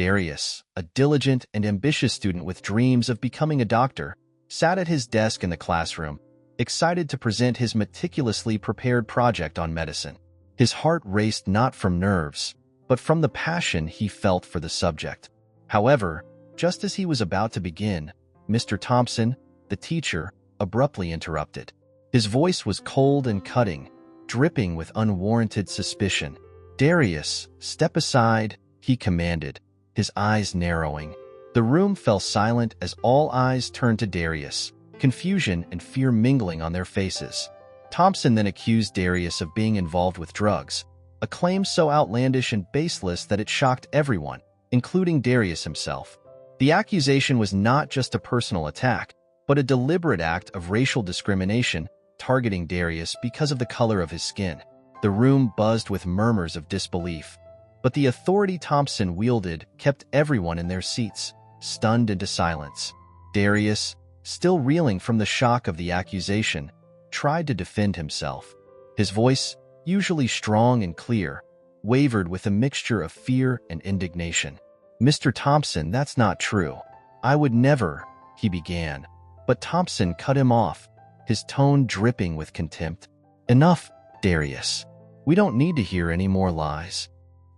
Darius, a diligent and ambitious student with dreams of becoming a doctor, sat at his desk in the classroom, excited to present his meticulously prepared project on medicine. His heart raced not from nerves, but from the passion he felt for the subject. However, just as he was about to begin, Mr. Thompson, the teacher, abruptly interrupted. His voice was cold and cutting, dripping with unwarranted suspicion. "Darius, step aside," he commanded, his eyes narrowing. The room fell silent as all eyes turned to Darius, confusion and fear mingling on their faces. Thompson then accused Darius of being involved with drugs, a claim so outlandish and baseless that it shocked everyone, including Darius himself. The accusation was not just a personal attack, but a deliberate act of racial discrimination targeting Darius because of the color of his skin. The room buzzed with murmurs of disbelief, but the authority Thompson wielded kept everyone in their seats, stunned into silence. Darius, still reeling from the shock of the accusation, tried to defend himself. His voice, usually strong and clear, wavered with a mixture of fear and indignation. "Mr. Thompson, that's not true. I would never," he began. But Thompson cut him off, his tone dripping with contempt. "Enough, Darius. We don't need to hear any more lies."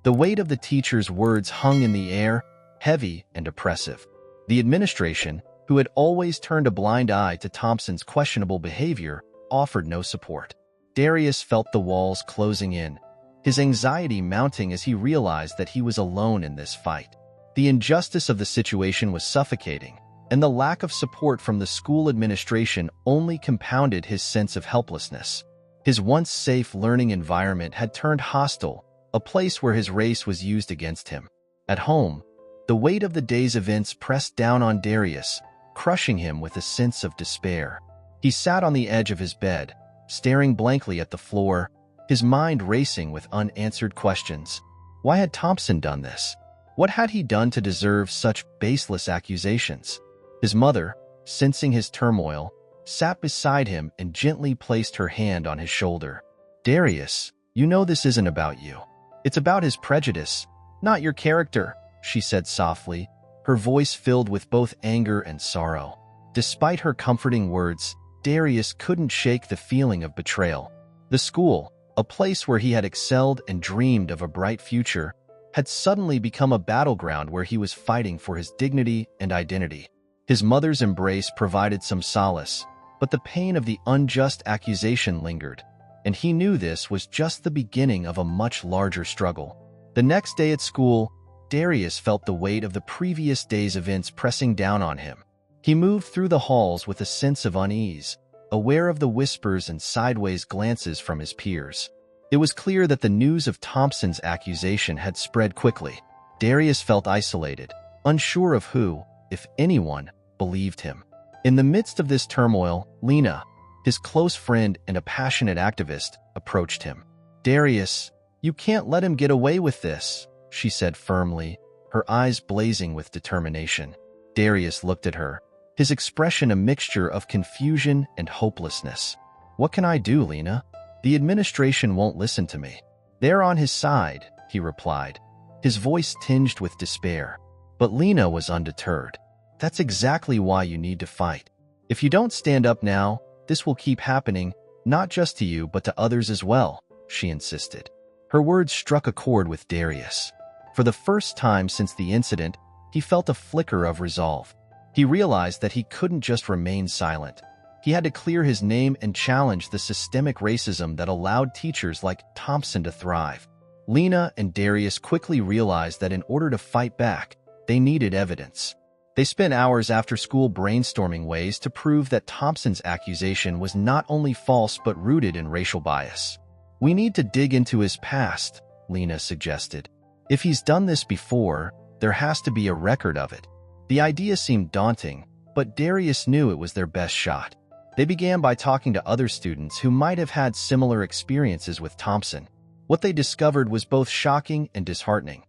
The weight of the teacher's words hung in the air, heavy and oppressive. The administration, who had always turned a blind eye to Thompson's questionable behavior, offered no support. Darius felt the walls closing in, his anxiety mounting as he realized that he was alone in this fight. The injustice of the situation was suffocating, and the lack of support from the school administration only compounded his sense of helplessness. His once safe learning environment had turned hostile, a place where his race was used against him. At home, the weight of the day's events pressed down on Darius, crushing him with a sense of despair. He sat on the edge of his bed, staring blankly at the floor, his mind racing with unanswered questions. Why had Thompson done this? What had he done to deserve such baseless accusations? His mother, sensing his turmoil, sat beside him and gently placed her hand on his shoulder. "Darius, you know this isn't about you. It's about his prejudice, not your character," she said softly, her voice filled with both anger and sorrow. Despite her comforting words, Darius couldn't shake the feeling of betrayal. The school, a place where he had excelled and dreamed of a bright future, had suddenly become a battleground where he was fighting for his dignity and identity. His mother's embrace provided some solace, but the pain of the unjust accusation lingered, and he knew this was just the beginning of a much larger struggle. The next day at school, Darius felt the weight of the previous day's events pressing down on him. He moved through the halls with a sense of unease, aware of the whispers and sideways glances from his peers. It was clear that the news of Thompson's accusation had spread quickly. Darius felt isolated, unsure of who, if anyone, believed him. In the midst of this turmoil, Lena, his close friend and a passionate activist, approached him. "Darius, you can't let him get away with this," she said firmly, her eyes blazing with determination. Darius looked at her, his expression a mixture of confusion and hopelessness. "What can I do, Lena? The administration won't listen to me." "They're on his side," he replied, his voice tinged with despair. But Lena was undeterred. "That's exactly why you need to fight. If you don't stand up now, this will keep happening, not just to you but to others as well," she insisted. Her words struck a chord with Darius. For the first time since the incident, he felt a flicker of resolve. He realized that he couldn't just remain silent. He had to clear his name and challenge the systemic racism that allowed teachers like Thompson to thrive. Lena and Darius quickly realized that in order to fight back, they needed evidence. They spent hours after school brainstorming ways to prove that Thompson's accusation was not only false but rooted in racial bias. "We need to dig into his past," Lena suggested. "If he's done this before, there has to be a record of it." The idea seemed daunting, but Darius knew it was their best shot. They began by talking to other students who might have had similar experiences with Thompson. What they discovered was both shocking and disheartening.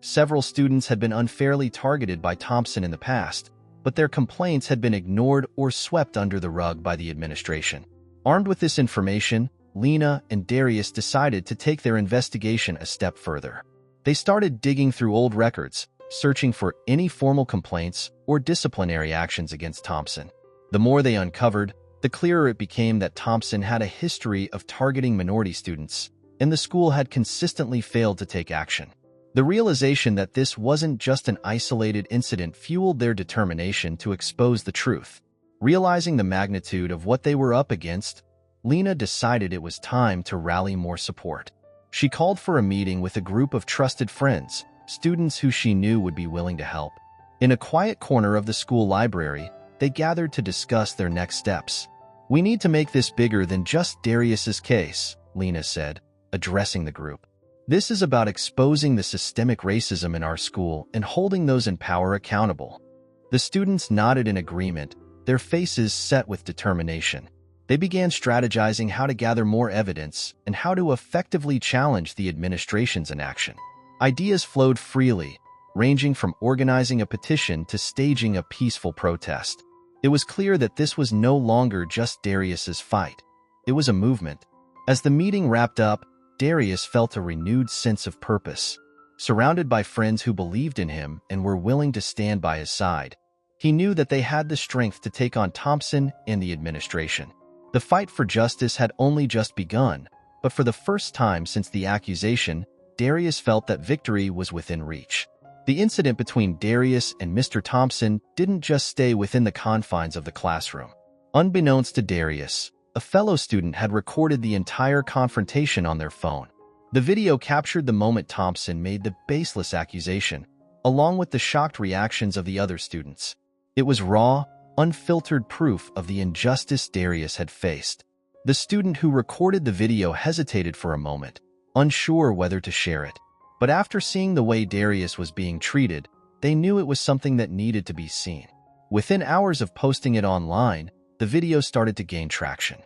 Several students had been unfairly targeted by Thompson in the past, but their complaints had been ignored or swept under the rug by the administration. Armed with this information, Lena and Darius decided to take their investigation a step further. They started digging through old records, searching for any formal complaints or disciplinary actions against Thompson. The more they uncovered, the clearer it became that Thompson had a history of targeting minority students, and the school had consistently failed to take action. The realization that this wasn't just an isolated incident fueled their determination to expose the truth. Realizing the magnitude of what they were up against, Lena decided it was time to rally more support. She called for a meeting with a group of trusted friends, students who she knew would be willing to help. In a quiet corner of the school library, they gathered to discuss their next steps. "We need to make this bigger than just Darius's case," Lena said, addressing the group. "This is about exposing the systemic racism in our school and holding those in power accountable." The students nodded in agreement, their faces set with determination. They began strategizing how to gather more evidence and how to effectively challenge the administration's inaction. Ideas flowed freely, ranging from organizing a petition to staging a peaceful protest. It was clear that this was no longer just Darius's fight. It was a movement. As the meeting wrapped up, Darius felt a renewed sense of purpose. Surrounded by friends who believed in him and were willing to stand by his side, he knew that they had the strength to take on Thompson and the administration. The fight for justice had only just begun, but for the first time since the accusation, Darius felt that victory was within reach. The incident between Darius and Mr. Thompson didn't just stay within the confines of the classroom. Unbeknownst to Darius, a fellow student had recorded the entire confrontation on their phone. The video captured the moment Thompson made the baseless accusation, along with the shocked reactions of the other students. It was raw, unfiltered proof of the injustice Darius had faced. The student who recorded the video hesitated for a moment, unsure whether to share it. But after seeing the way Darius was being treated, they knew it was something that needed to be seen. Within hours of posting it online, the video started to gain traction.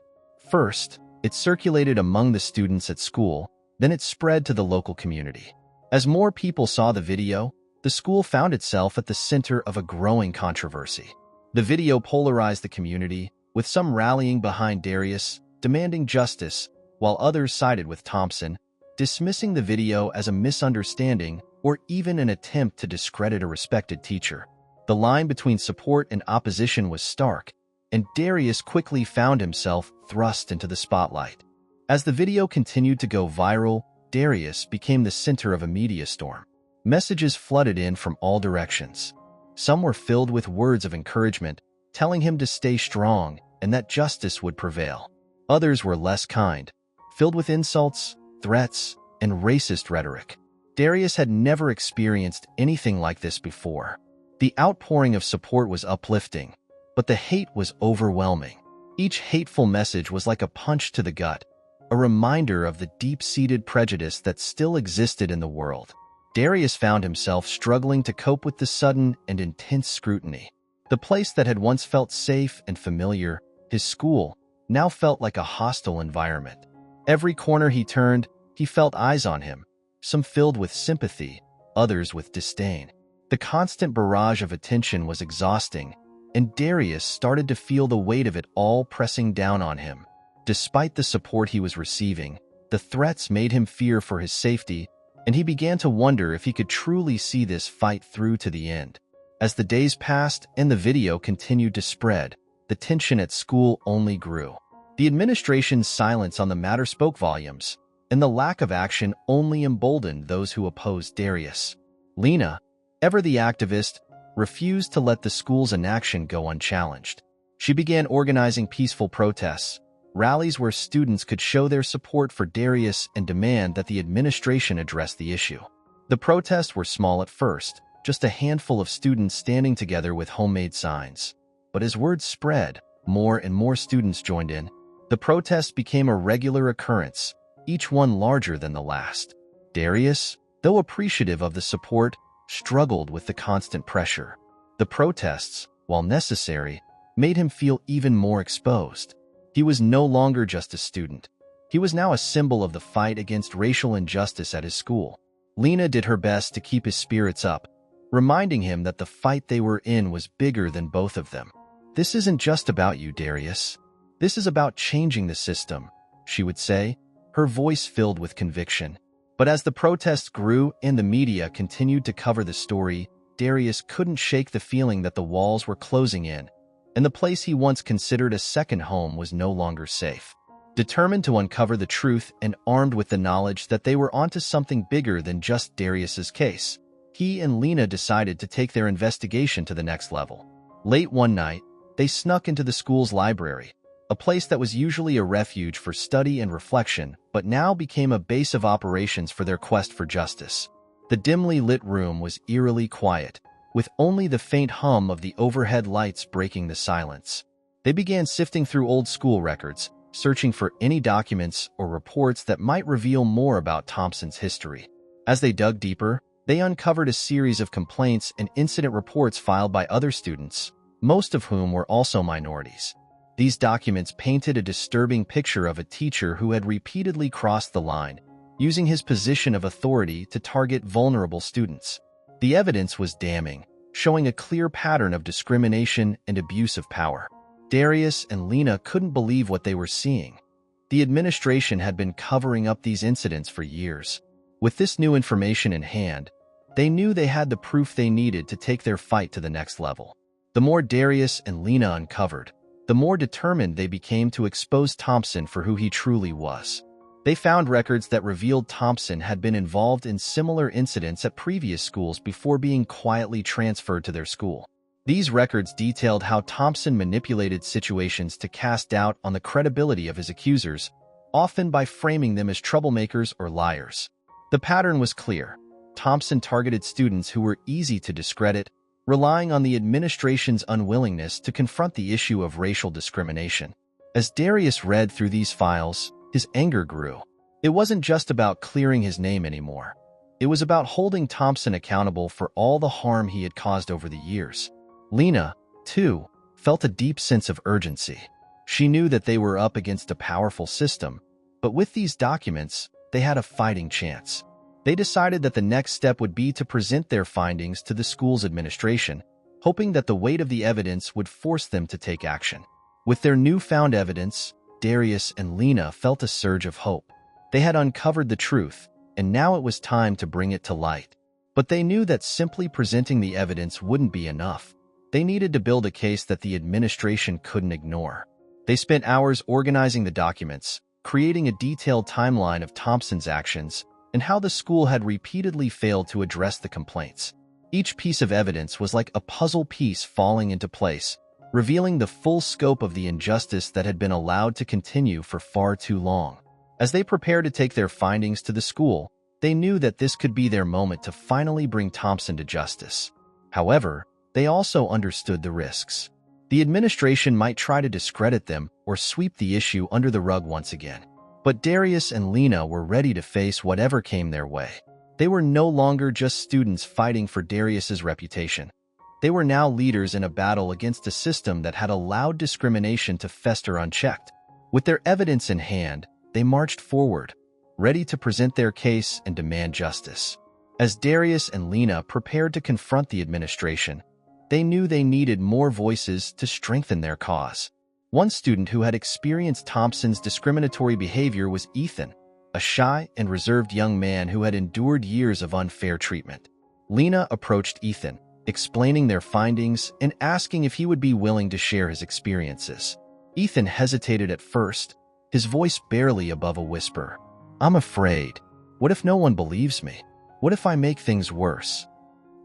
First, it circulated among the students at school, then it spread to the local community. As more people saw the video, the school found itself at the center of a growing controversy. The video polarized the community, with some rallying behind Darius, demanding justice, while others sided with Thompson, dismissing the video as a misunderstanding or even an attempt to discredit a respected teacher. The line between support and opposition was stark, and Darius quickly found himself thrust into the spotlight. As the video continued to go viral, Darius became the center of a media storm. Messages flooded in from all directions. Some were filled with words of encouragement, telling him to stay strong and that justice would prevail. Others were less kind, filled with insults, threats, and racist rhetoric. Darius had never experienced anything like this before. The outpouring of support was uplifting, but the hate was overwhelming. Each hateful message was like a punch to the gut, a reminder of the deep-seated prejudice that still existed in the world. Darius found himself struggling to cope with the sudden and intense scrutiny. The place that had once felt safe and familiar, his school, now felt like a hostile environment. Every corner he turned, he felt eyes on him, some filled with sympathy, others with disdain. The constant barrage of attention was exhausting, and Darius started to feel the weight of it all pressing down on him. Despite the support he was receiving, the threats made him fear for his safety, and he began to wonder if he could truly see this fight through to the end. As the days passed and the video continued to spread, the tension at school only grew. The administration's silence on the matter spoke volumes, and the lack of action only emboldened those who opposed Darius. Lena, ever the activist, refused to let the school's inaction go unchallenged. She began organizing peaceful protests, rallies where students could show their support for Darius and demand that the administration address the issue. The protests were small at first, just a handful of students standing together with homemade signs. But as word spread, more and more students joined in. The protests became a regular occurrence, each one larger than the last. Darius, though appreciative of the support, struggled with the constant pressure. The protests, while necessary, made him feel even more exposed. He was no longer just a student. He was now a symbol of the fight against racial injustice at his school. Lena did her best to keep his spirits up, reminding him that the fight they were in was bigger than both of them. "This isn't just about you, Darius. This is about changing the system," she would say, her voice filled with conviction. But as the protests grew and the media continued to cover the story, Darius couldn't shake the feeling that the walls were closing in, and the place he once considered a second home was no longer safe. Determined to uncover the truth and armed with the knowledge that they were onto something bigger than just Darius's case, he and Lena decided to take their investigation to the next level. Late one night, they snuck into the school's library, a place that was usually a refuge for study and reflection, but now became a base of operations for their quest for justice. The dimly lit room was eerily quiet, with only the faint hum of the overhead lights breaking the silence. They began sifting through old school records, searching for any documents or reports that might reveal more about Thompson's history. As they dug deeper, they uncovered a series of complaints and incident reports filed by other students, most of whom were also minorities. These documents painted a disturbing picture of a teacher who had repeatedly crossed the line, using his position of authority to target vulnerable students. The evidence was damning, showing a clear pattern of discrimination and abuse of power. Darius and Lena couldn't believe what they were seeing. The administration had been covering up these incidents for years. With this new information in hand, they knew they had the proof they needed to take their fight to the next level. The more Darius and Lena uncovered, the more determined they became to expose Thompson for who he truly was. They found records that revealed Thompson had been involved in similar incidents at previous schools before being quietly transferred to their school. These records detailed how Thompson manipulated situations to cast doubt on the credibility of his accusers, often by framing them as troublemakers or liars. The pattern was clear. Thompson targeted students who were easy to discredit, relying on the administration's unwillingness to confront the issue of racial discrimination. As Darius read through these files, his anger grew. It wasn't just about clearing his name anymore. It was about holding Thompson accountable for all the harm he had caused over the years. Lena, too, felt a deep sense of urgency. She knew that they were up against a powerful system, but with these documents, they had a fighting chance. They decided that the next step would be to present their findings to the school's administration, hoping that the weight of the evidence would force them to take action. With their newfound evidence, Darius and Lena felt a surge of hope. They had uncovered the truth, and now it was time to bring it to light. But they knew that simply presenting the evidence wouldn't be enough. They needed to build a case that the administration couldn't ignore. They spent hours organizing the documents, creating a detailed timeline of Thompson's actions, and how the school had repeatedly failed to address the complaints. Each piece of evidence was like a puzzle piece falling into place, revealing the full scope of the injustice that had been allowed to continue for far too long. As they prepared to take their findings to the school, they knew that this could be their moment to finally bring Thompson to justice. However, they also understood the risks. The administration might try to discredit them or sweep the issue under the rug once again. But Darius and Lena were ready to face whatever came their way. They were no longer just students fighting for Darius's reputation. They were now leaders in a battle against a system that had allowed discrimination to fester unchecked. With their evidence in hand, they marched forward, ready to present their case and demand justice. As Darius and Lena prepared to confront the administration, they knew they needed more voices to strengthen their cause. One student who had experienced Thompson's discriminatory behavior was Ethan, a shy and reserved young man who had endured years of unfair treatment. Lena approached Ethan, explaining their findings and asking if he would be willing to share his experiences. Ethan hesitated at first, his voice barely above a whisper. "I'm afraid. What if no one believes me? What if I make things worse?"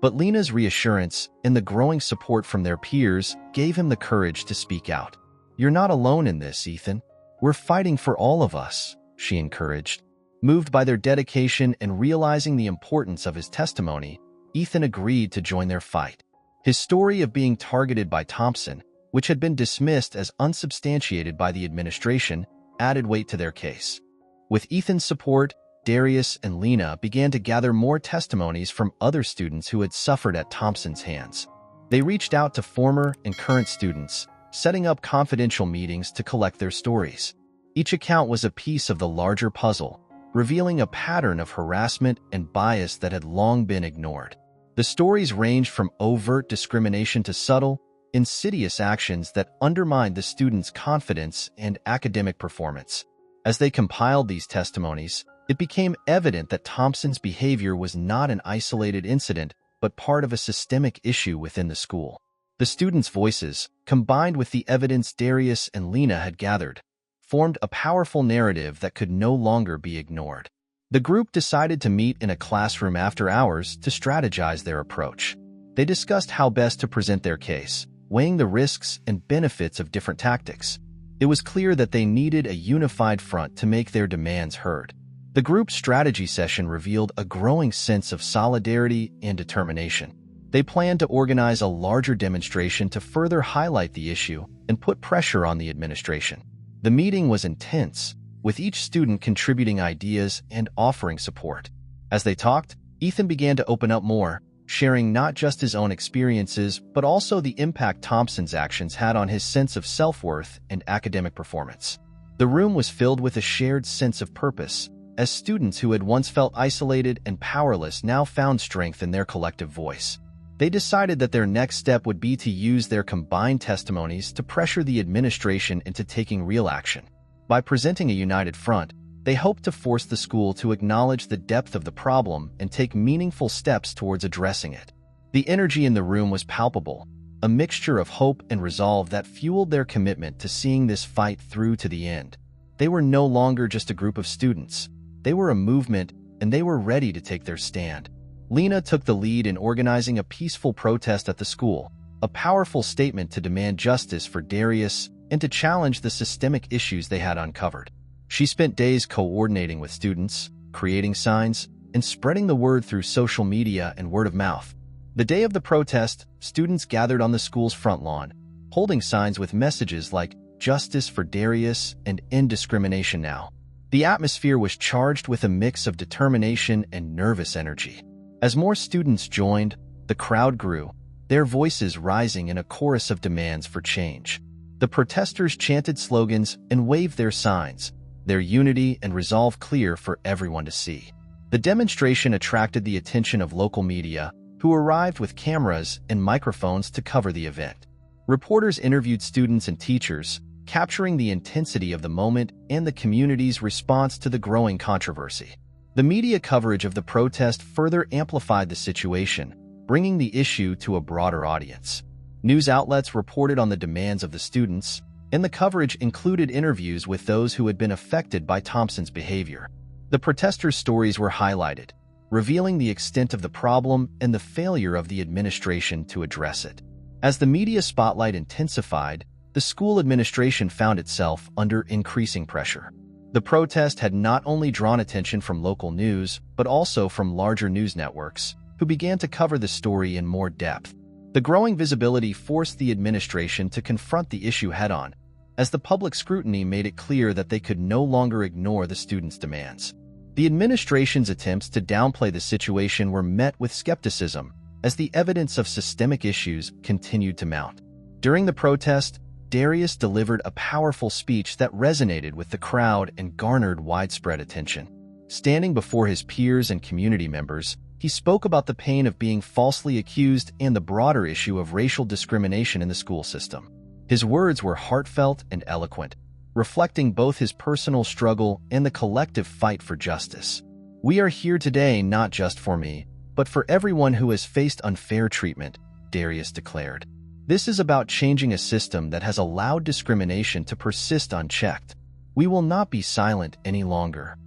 But Lena's reassurance and the growing support from their peers gave him the courage to speak out. "You're not alone in this, Ethan. We're fighting for all of us," she encouraged. Moved by their dedication and realizing the importance of his testimony, Ethan agreed to join their fight. His story of being targeted by Thompson, which had been dismissed as unsubstantiated by the administration, added weight to their case. With Ethan's support, Darius and Lena began to gather more testimonies from other students who had suffered at Thompson's hands. They reached out to former and current students, setting up confidential meetings to collect their stories. Each account was a piece of the larger puzzle, revealing a pattern of harassment and bias that had long been ignored. The stories ranged from overt discrimination to subtle, insidious actions that undermined the students' confidence and academic performance. As they compiled these testimonies, it became evident that Thompson's behavior was not an isolated incident, but part of a systemic issue within the school. The students' voices, combined with the evidence Darius and Lena had gathered, formed a powerful narrative that could no longer be ignored. The group decided to meet in a classroom after hours to strategize their approach. They discussed how best to present their case, weighing the risks and benefits of different tactics. It was clear that they needed a unified front to make their demands heard. The group's strategy session revealed a growing sense of solidarity and determination. They planned to organize a larger demonstration to further highlight the issue and put pressure on the administration. The meeting was intense, with each student contributing ideas and offering support. As they talked, Ethan began to open up more, sharing not just his own experiences, but also the impact Thompson's actions had on his sense of self-worth and academic performance. The room was filled with a shared sense of purpose, as students who had once felt isolated and powerless now found strength in their collective voice. They decided that their next step would be to use their combined testimonies to pressure the administration into taking real action. By presenting a united front, they hoped to force the school to acknowledge the depth of the problem and take meaningful steps towards addressing it. The energy in the room was palpable, a mixture of hope and resolve that fueled their commitment to seeing this fight through to the end. They were no longer just a group of students. They were a movement, and they were ready to take their stand. Lena took the lead in organizing a peaceful protest at the school, a powerful statement to demand justice for Darius and to challenge the systemic issues they had uncovered. She spent days coordinating with students, creating signs, and spreading the word through social media and word of mouth. The day of the protest, students gathered on the school's front lawn, holding signs with messages like "Justice for Darius" and "End Discrimination Now." The atmosphere was charged with a mix of determination and nervous energy. As more students joined, the crowd grew, their voices rising in a chorus of demands for change. The protesters chanted slogans and waved their signs, their unity and resolve clear for everyone to see. The demonstration attracted the attention of local media, who arrived with cameras and microphones to cover the event. Reporters interviewed students and teachers, capturing the intensity of the moment and the community's response to the growing controversy. The media coverage of the protest further amplified the situation, bringing the issue to a broader audience. News outlets reported on the demands of the students, and the coverage included interviews with those who had been affected by Thompson's behavior. The protesters' stories were highlighted, revealing the extent of the problem and the failure of the administration to address it. As the media spotlight intensified, the school administration found itself under increasing pressure. The protest had not only drawn attention from local news, but also from larger news networks, who began to cover the story in more depth. The growing visibility forced the administration to confront the issue head-on, as the public scrutiny made it clear that they could no longer ignore the students' demands. The administration's attempts to downplay the situation were met with skepticism, as the evidence of systemic issues continued to mount. During the protest, Darius delivered a powerful speech that resonated with the crowd and garnered widespread attention. Standing before his peers and community members, he spoke about the pain of being falsely accused and the broader issue of racial discrimination in the school system. His words were heartfelt and eloquent, reflecting both his personal struggle and the collective fight for justice. "We are here today not just for me, but for everyone who has faced unfair treatment," Darius declared. "This is about changing a system that has allowed discrimination to persist unchecked. We will not be silent any longer."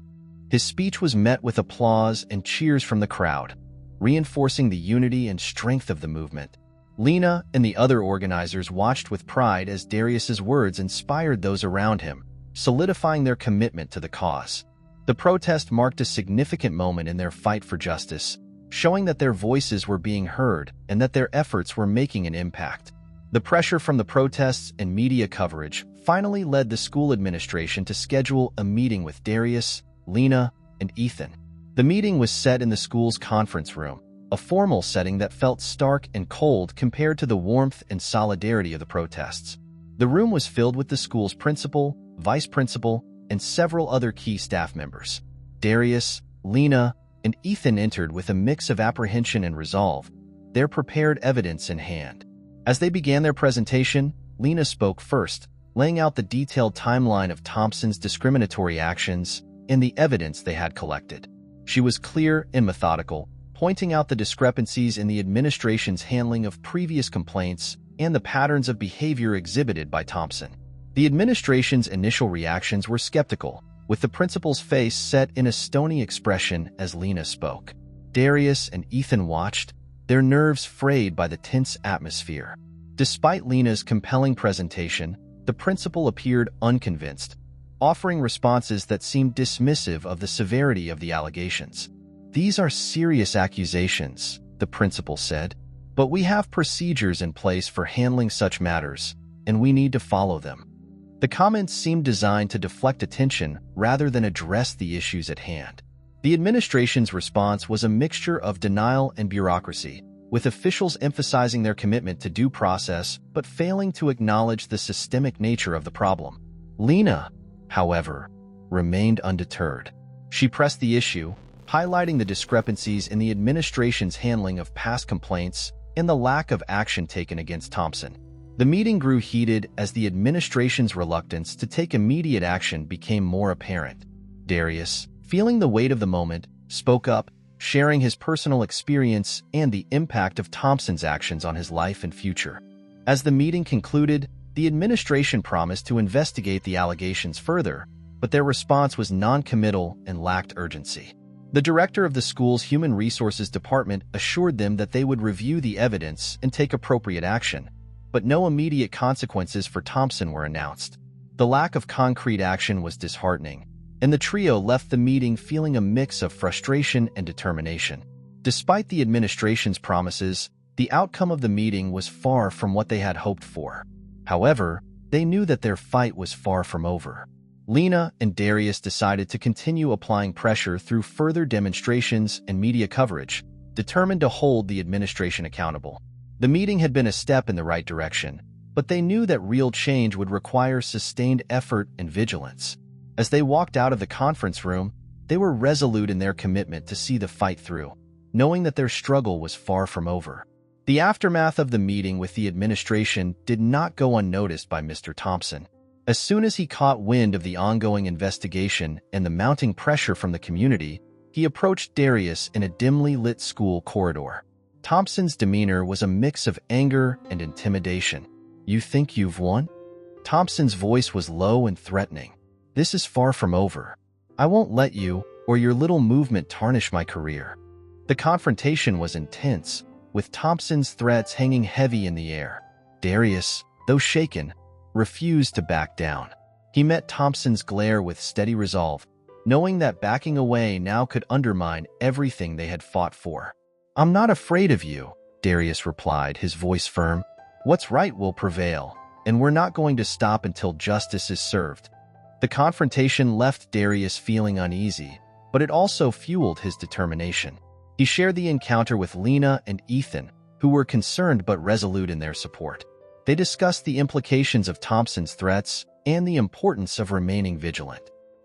His speech was met with applause and cheers from the crowd, reinforcing the unity and strength of the movement. Lena and the other organizers watched with pride as Darius's words inspired those around him, solidifying their commitment to the cause. The protest marked a significant moment in their fight for justice, showing that their voices were being heard and that their efforts were making an impact. The pressure from the protests and media coverage finally led the school administration to schedule a meeting with Darius, Lena, and Ethan. The meeting was set in the school's conference room, a formal setting that felt stark and cold compared to the warmth and solidarity of the protests. The room was filled with the school's principal, vice principal, and several other key staff members. Darius, Lena, and Ethan entered with a mix of apprehension and resolve, their prepared evidence in hand. As they began their presentation, Lena spoke first, laying out the detailed timeline of Thompson's discriminatory actions and the evidence they had collected. She was clear and methodical, pointing out the discrepancies in the administration's handling of previous complaints and the patterns of behavior exhibited by Thompson. The administration's initial reactions were skeptical, with the principal's face set in a stony expression as Lena spoke. Darius and Ethan watched, their nerves frayed by the tense atmosphere. Despite Lena's compelling presentation, the principal appeared unconvinced, offering responses that seemed dismissive of the severity of the allegations. "These are serious accusations," the principal said, "but we have procedures in place for handling such matters, and we need to follow them." The comments seemed designed to deflect attention rather than address the issues at hand. The administration's response was a mixture of denial and bureaucracy, with officials emphasizing their commitment to due process but failing to acknowledge the systemic nature of the problem. Lena, however, remained undeterred. She pressed the issue, highlighting the discrepancies in the administration's handling of past complaints and the lack of action taken against Thompson. The meeting grew heated as the administration's reluctance to take immediate action became more apparent. Darius, feeling the weight of the moment, spoke up, sharing his personal experience and the impact of Thompson's actions on his life and future. As the meeting concluded, the administration promised to investigate the allegations further, but their response was non-committal and lacked urgency. The director of the school's Human Resources Department assured them that they would review the evidence and take appropriate action, but no immediate consequences for Thompson were announced. The lack of concrete action was disheartening, and the trio left the meeting feeling a mix of frustration and determination. Despite the administration's promises, the outcome of the meeting was far from what they had hoped for. However, they knew that their fight was far from over. Lena and Darius decided to continue applying pressure through further demonstrations and media coverage, determined to hold the administration accountable. The meeting had been a step in the right direction, but they knew that real change would require sustained effort and vigilance. As they walked out of the conference room, they were resolute in their commitment to see the fight through, knowing that their struggle was far from over. The aftermath of the meeting with the administration did not go unnoticed by Mr. Thompson. As soon as he caught wind of the ongoing investigation and the mounting pressure from the community, he approached Darius in a dimly lit school corridor. Thompson's demeanor was a mix of anger and intimidation. "You think you've won?" Thompson's voice was low and threatening. "This is far from over. I won't let you or your little movement tarnish my career." The confrontation was intense, with Thompson's threats hanging heavy in the air. Darius, though shaken, refused to back down. He met Thompson's glare with steady resolve, knowing that backing away now could undermine everything they had fought for. "I'm not afraid of you," Darius replied, his voice firm. "What's right will prevail, and we're not going to stop until justice is served." The confrontation left Darius feeling uneasy, but it also fueled his determination. He shared the encounter with Lena and Ethan, who were concerned but resolute in their support. They discussed the implications of Thompson's threats and the importance of remaining vigilant.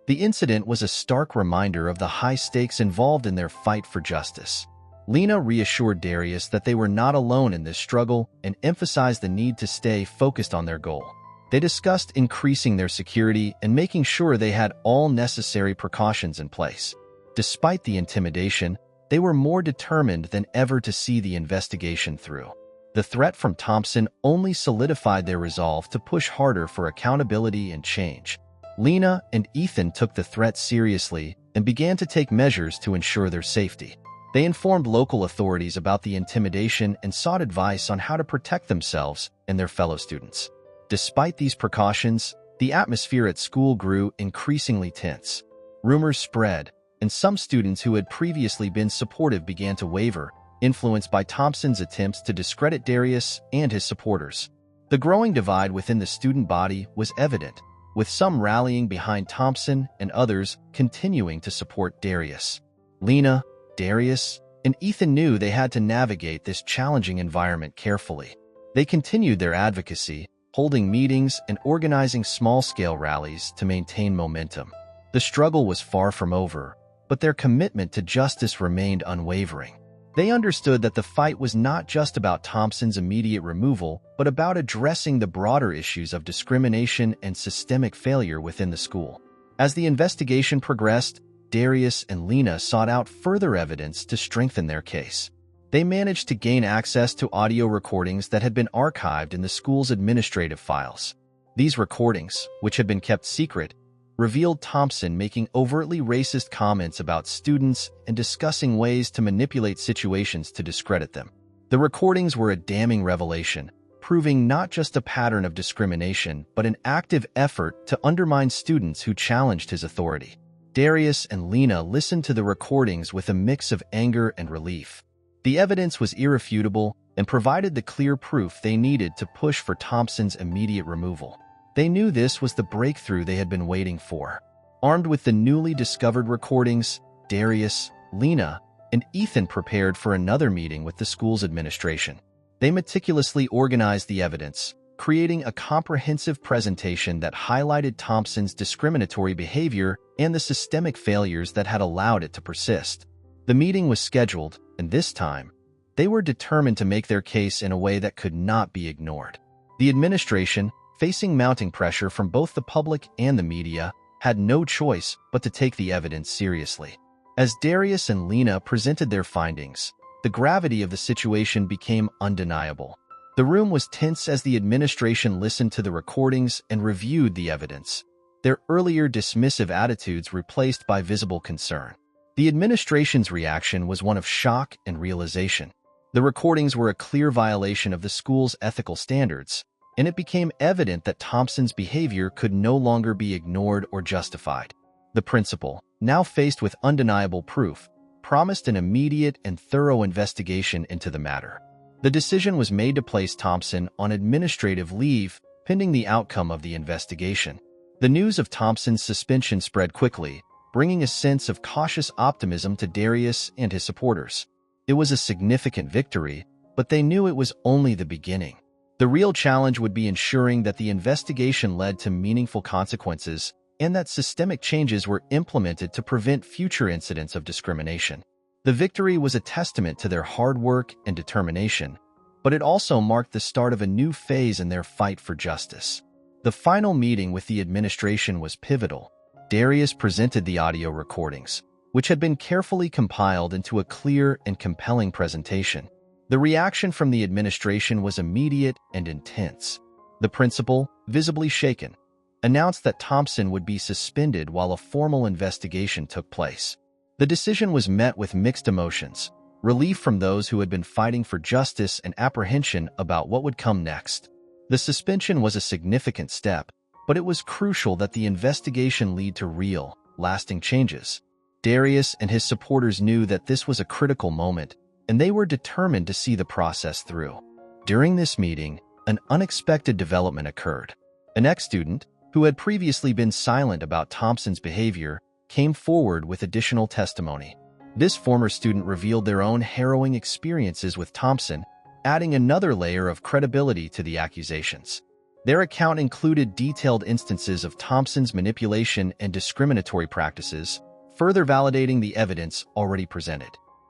The incident was a stark reminder of the high stakes involved in their fight for justice. Lena reassured Darius that they were not alone in this struggle and emphasized the need to stay focused on their goal. They discussed increasing their security and making sure they had all necessary precautions in place. Despite the intimidation, they were more determined than ever to see the investigation through. The threat from Thompson only solidified their resolve to push harder for accountability and change. Lena and Ethan took the threat seriously and began to take measures to ensure their safety. They informed local authorities about the intimidation and sought advice on how to protect themselves and their fellow students. Despite these precautions, the atmosphere at school grew increasingly tense. Rumors spread, and some students who had previously been supportive began to waver, influenced by Thompson's attempts to discredit Darius and his supporters. The growing divide within the student body was evident, with some rallying behind Thompson and others continuing to support Darius. Lena, Darius, and Ethan knew they had to navigate this challenging environment carefully. They continued their advocacy, holding meetings and organizing small-scale rallies to maintain momentum. The struggle was far from over, but their commitment to justice remained unwavering. They understood that the fight was not just about Thompson's immediate removal, but about addressing the broader issues of discrimination and systemic failure within the school. As the investigation progressed, Darius and Lena sought out further evidence to strengthen their case. They managed to gain access to audio recordings that had been archived in the school's administrative files. These recordings, which had been kept secret, revealed Thompson making overtly racist comments about students and discussing ways to manipulate situations to discredit them. The recordings were a damning revelation, proving not just a pattern of discrimination, but an active effort to undermine students who challenged his authority. Darius and Lena listened to the recordings with a mix of anger and relief. The evidence was irrefutable and provided the clear proof they needed to push for Thompson's immediate removal. They knew this was the breakthrough they had been waiting for. Armed with the newly discovered recordings, Darius, Lena, and Ethan prepared for another meeting with the school's administration. They meticulously organized the evidence, creating a comprehensive presentation that highlighted Thompson's discriminatory behavior and the systemic failures that had allowed it to persist. The meeting was scheduled, and this time, they were determined to make their case in a way that could not be ignored. The administration, facing mounting pressure from both the public and the media, had no choice but to take the evidence seriously. As Darius and Lena presented their findings, the gravity of the situation became undeniable. The room was tense as the administration listened to the recordings and reviewed the evidence, their earlier dismissive attitudes replaced by visible concern. The administration's reaction was one of shock and realization. The recordings were a clear violation of the school's ethical standards, and it became evident that Thompson's behavior could no longer be ignored or justified. The principal, now faced with undeniable proof, promised an immediate and thorough investigation into the matter. The decision was made to place Thompson on administrative leave pending the outcome of the investigation. The news of Thompson's suspension spread quickly, bringing a sense of cautious optimism to Darius and his supporters. It was a significant victory, but they knew it was only the beginning. The real challenge would be ensuring that the investigation led to meaningful consequences and that systemic changes were implemented to prevent future incidents of discrimination. The victory was a testament to their hard work and determination, but it also marked the start of a new phase in their fight for justice. The final meeting with the administration was pivotal. Darius presented the audio recordings, which had been carefully compiled into a clear and compelling presentation. The reaction from the administration was immediate and intense. The principal, visibly shaken, announced that Thompson would be suspended while a formal investigation took place. The decision was met with mixed emotions, relief from those who had been fighting for justice and apprehension about what would come next. The suspension was a significant step, but it was crucial that the investigation lead to real, lasting changes. Darius and his supporters knew that this was a critical moment, and they were determined to see the process through. During this meeting, an unexpected development occurred. An ex-student, who had previously been silent about Thompson's behavior, came forward with additional testimony. This former student revealed their own harrowing experiences with Thompson, adding another layer of credibility to the accusations. Their account included detailed instances of Thompson's manipulation and discriminatory practices, further validating the evidence already presented.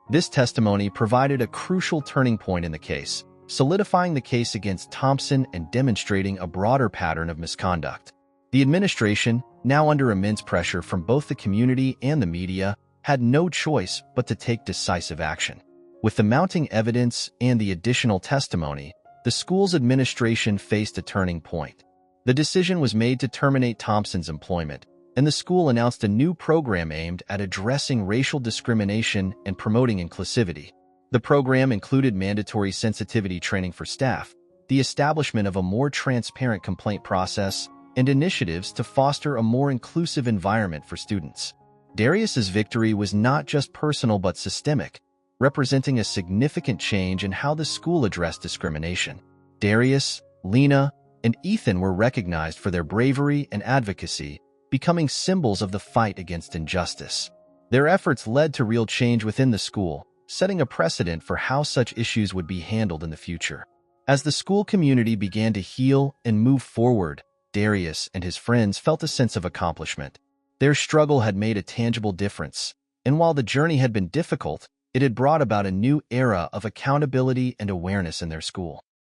This testimony provided a crucial turning point in the case, solidifying the case against Thompson and demonstrating a broader pattern of misconduct. The administration, now under immense pressure from both the community and the media, had no choice but to take decisive action. With the mounting evidence and the additional testimony, the school's administration faced a turning point. The decision was made to terminate Thompson's employment, and the school announced a new program aimed at addressing racial discrimination and promoting inclusivity. The program included mandatory sensitivity training for staff, the establishment of a more transparent complaint process, and initiatives to foster a more inclusive environment for students. Darius's victory was not just personal but systemic, representing a significant change in how the school addressed discrimination. Darius, Lena, and Ethan were recognized for their bravery and advocacy, becoming symbols of the fight against injustice. Their efforts led to real change within the school, setting a precedent for how such issues would be handled in the future. As the school community began to heal and move forward, Darius and his friends felt a sense of accomplishment. Their struggle had made a tangible difference, and while the journey had been difficult, it had brought about a new era of accountability and awareness in their school.